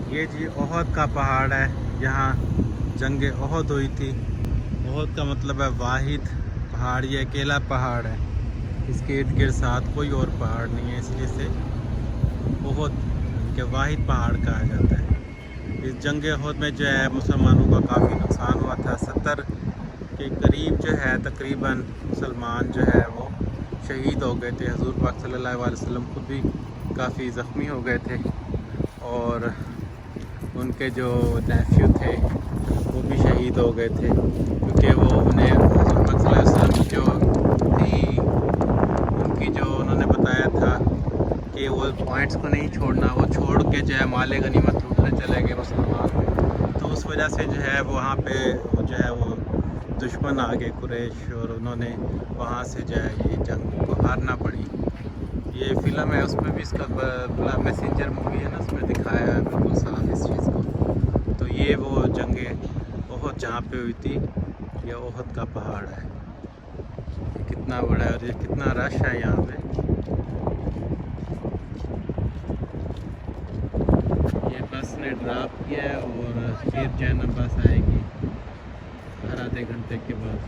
ये जी ओहद का पहाड़ है, यहाँ जंग ओहद हुई थी। ओहद का मतलब है वाहिद पहाड़, ये अकेला पहाड़ है, इसके इर्द गिर्द साथ कोई और पहाड़ नहीं है, इसलिए से ओहद के वाहिद पहाड़ कहा जाता है। इस जंग ओहद में जो है मुसलमानों का काफ़ी नुकसान हुआ था। 70 के करीब जो है तकरीबन मुसलमान जो है वो शहीद हो गए थे। हजूर पाक सल्लल्लाहु अलैहि वसल्लम खुद भी काफ़ी ज़ख्मी हो गए थे और उनके जो नेफ्यू थे वो भी शहीद हो गए थे, क्योंकि वो उन्हें हजूर पाक सल्लल्लाहु अलैहि वसल्लम जो थी उनकी जो उन्होंने बताया था कि वो पॉइंट्स को नहीं छोड़ना, वो छोड़ के जो है माले गनीमत लूटने चले गए मुसलमान। तो उस वजह से जो है वहाँ पे वो जो है वो दुश्मन आ गए कुरैश, और उन्होंने वहाँ से जो है ये जंग को हारना पड़ी। ये फ़िल्म है, उसमें भी इसका मैसेंजर मूवी है ना, उसमें दिखाया है बिल्कुल साफ इस चीज़ को। तो ये वो जंग ओहद जहाँ पे हुई थी, ये ओहद का पहाड़ है। ये कितना बड़ा है और ये कितना रश है यहाँ पे। ये बस ने ड्रॉप किया है और फिर जो है ना बस आएगी हर आधे घंटे के बाद।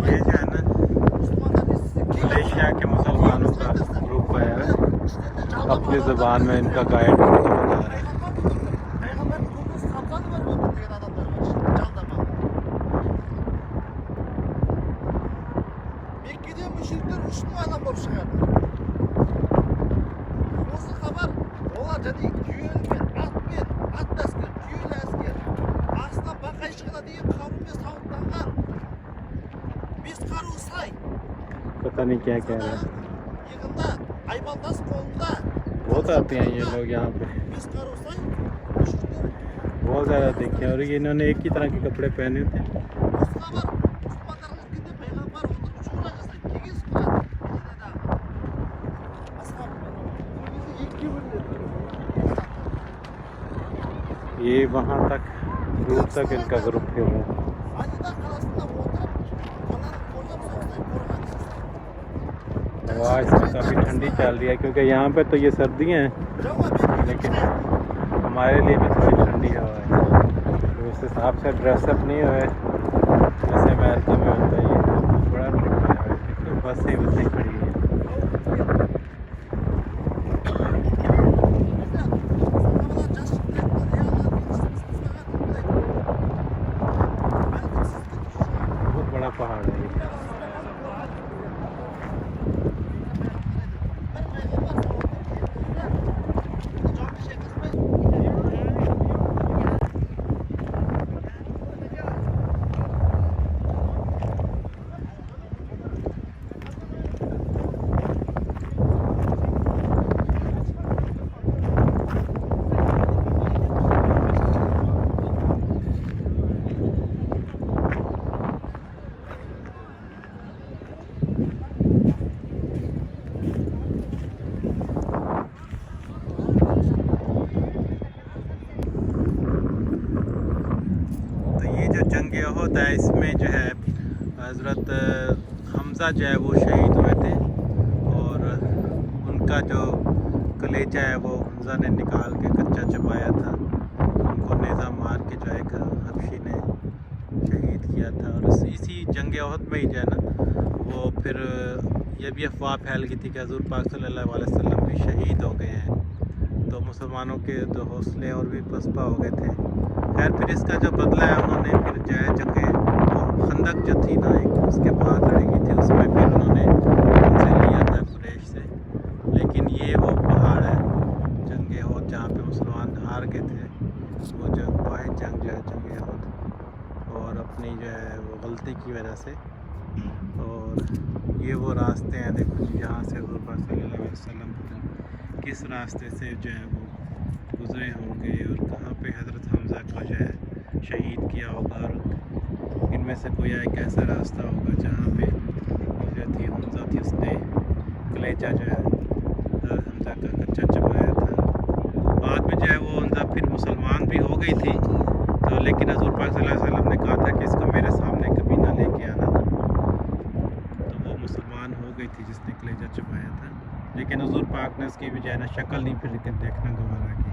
ये जो है ना मलेशिया के मुसलमानों का ग्रुप है, अपनी ज़बान में इनका गाइड बता रहे हैं। पता नहीं क्या कह रहे हैं। बहुत आते हैं ये लोग यहाँ पे, बहुत ज़्यादा देखे। और ये इन्होंने एक ही तरह के कपड़े पहने थे। ये वहाँ तक दूर तक इनका ग्रुप है। हवा इसमें काफ़ी ठंडी चल रही है, क्योंकि यहाँ पे तो ये सर्दियाँ हैं, लेकिन हमारे लिए भी थोड़ी ठंडी हवा है। तो उस हिसाब से ड्रेसअप नहीं हुए जैसे अमेरिका में होता है। ये बड़ा ट्रिप है, तो बस ही वैसे ही खड़ी है। बहुत बड़ा पहाड़ है ये। जंग ओहद है, इसमें जो है हज़रत हमज़ा जो है वो शहीद हुए थे, और उनका जो कलेजा है वो हमज़ा ने निकाल के कच्चा चबाया था। उनको नेज़ा मार के जो है हबशी ने शहीद किया था। और इसी जंग ओहद में ही जो है ना वो फिर ये भी अफवाह फैल गई थी कि हज़ूर पाक सल्लल्लाहु अलैहि वसल्लम भी शहीद हो गए हैं। तो मुसलमानों के तो हौसले और भी पस्पा हो गए थे। खैर फिर इसका जो बदला है उन्होंने फिर जो है जंगे खंदक जो थी ना, एक उसके बाद लड़ी गई थी, उसमें फिर उन्होंने उनसे लिया था कुरैश से। लेकिन ये वो पहाड़ है जंगे ओहद जहाँ पे मुसलमान हार गए थे, वो जो वाहिद जंग जो है जंगे ओहद, और अपनी जो है वो गलती की वजह से। और ये वो रास्ते हैं देखो जी, यहाँ से हज़ूर पाक सल्लल्लाहु अलैहि वसल्लम किस रास्ते से जो है वो गुजरे होंगे और कहाँ पे हज़रत हमज़ा को जो है शहीद किया होगा, और इनमें से कोई एक ऐसा रास्ता होगा जहाँ पे जो थी हमज़ा थी उसने कलेजा जो है हज़रत हमज़ा का कच्चा चबाया था। बाद में जो है वो हमज़ा फिर मुसलमान भी हो गई थी, तो लेकिन हज़ूर पाक सल्लल्लाहु अलैहि वसल्लम ने कहा था कि इसको मेरे सामने कभी ना लेके आना, तो वो मुसलमान हो गई थी जिसने कलेजा चबाया था। लेकिन हज़ूर पाक ने उसकी भी जो है ना शक्ल नहीं फिर देखना दोबारा की।